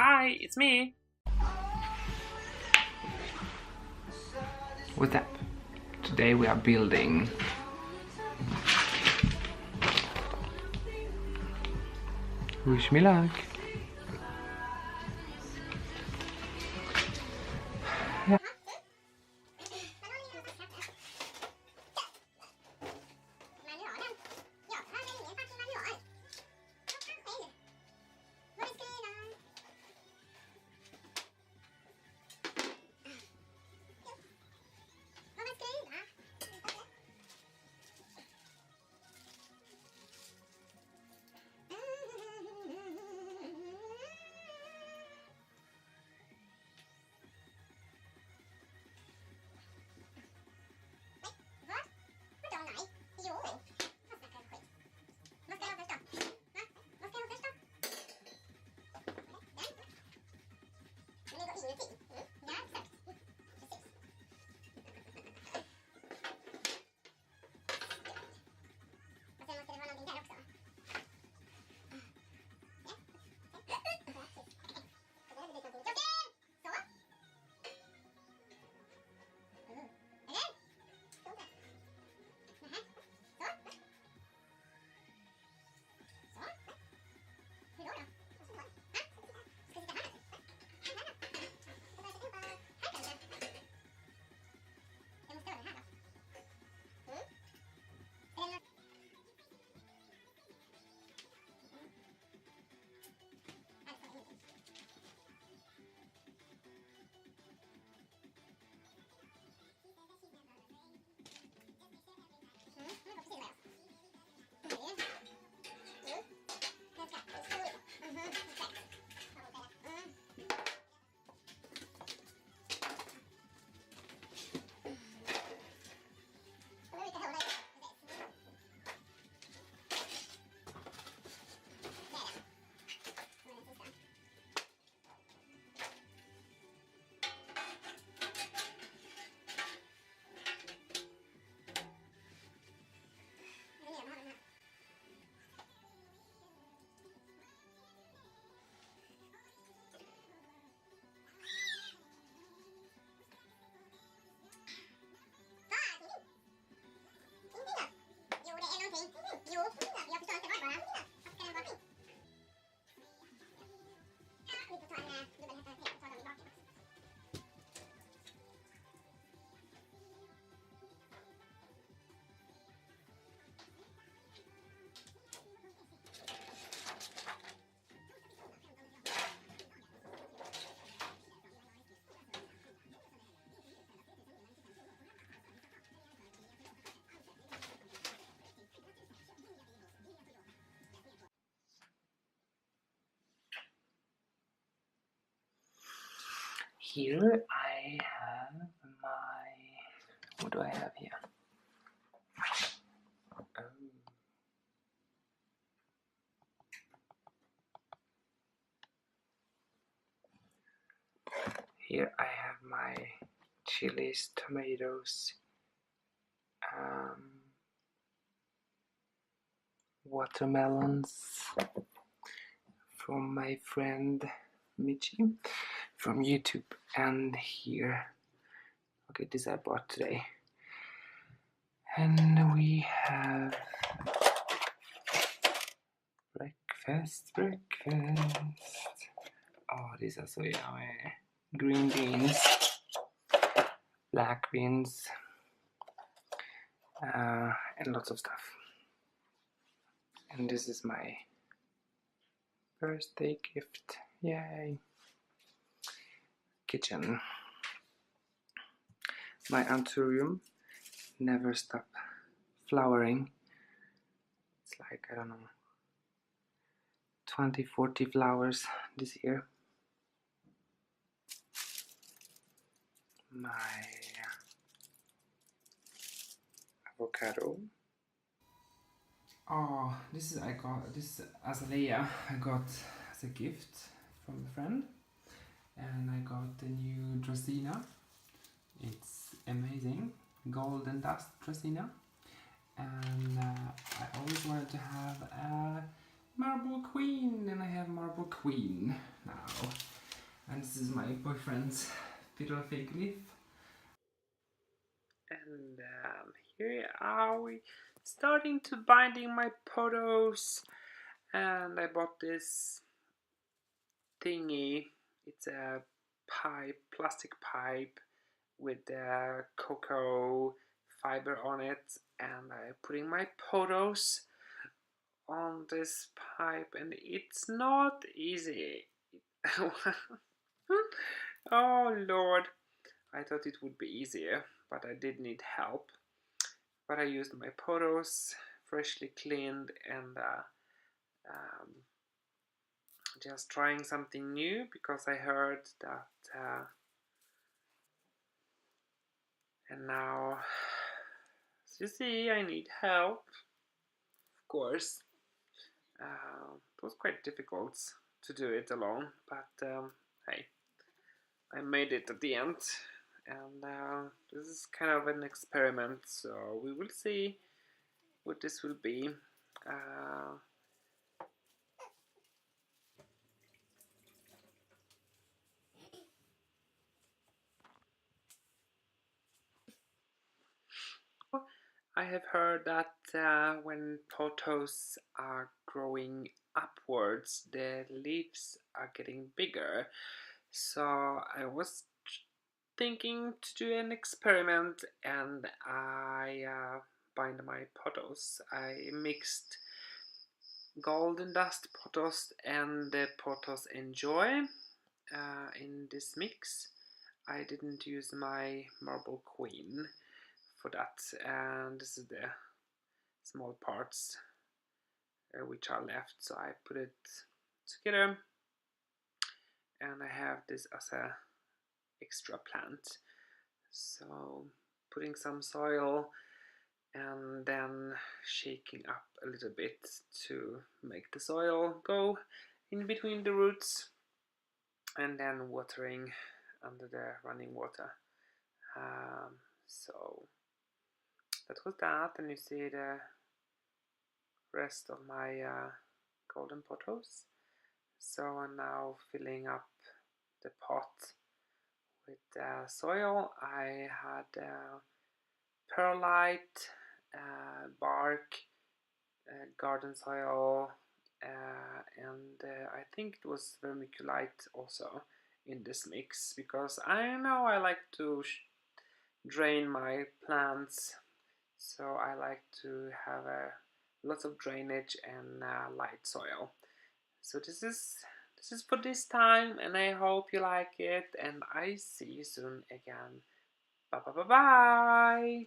Hi, it's me! What's up? Today we are building wish me luck. Ja. Here I have my... what do I have here? Here I have my chilies, tomatoes, watermelons from my friend Michi from YouTube, and here, okay, this I bought today, and we have breakfast. Oh, these are so yummy. Green beans, black beans, and lots of stuff. And this is my birthday gift. Yay! Kitchen. My anthurium never stop flowering. It's like, I don't know, 20-40 flowers this year. My avocado. Oh, this azalea I got as a gift from a friend, and I got the new Dracaena. It's amazing, golden dust Dracaena, and I always wanted to have a Marble Queen, and I have Marble Queen now. And this is my boyfriend's fiddle fig leaf. And here are we starting to binding my POTHOS, and I bought this thingy. It's a pipe, plastic pipe with cocoa fiber on it, and I'm putting my POTHOS on this pipe, and it's not easy. Oh Lord, I thought it would be easier, but I did need help. But I used my POTHOS, freshly cleaned, and just trying something new, because I heard that and now, as you see, I need help, of course. It was quite difficult to do it alone, but hey, I made it at the end, and this is kind of an experiment, so we will see what this will be. I have heard that when POTHOS are growing upwards, the leaves are getting bigger. So I was thinking to do an experiment, and I bind my POTHOS. I mixed golden dust POTHOS and the POTHOS Enjoy in this mix. I didn't use my Marble Queen for that, and this is the small parts which are left, so I put it together, and I have this as a extra plant. So putting some soil and then shaking up a little bit to make the soil go in between the roots, and then watering under the running water. So that was that, and you see the rest of my golden pothos. So I'm now filling up the pot with soil. I had perlite, bark, garden soil, and I think it was vermiculite also in this mix, because I know I like to drain my plants, so I like to have lots of drainage and light soil. So this is for this time, and I hope you like it, and I see you soon again. Bye bye bye bye.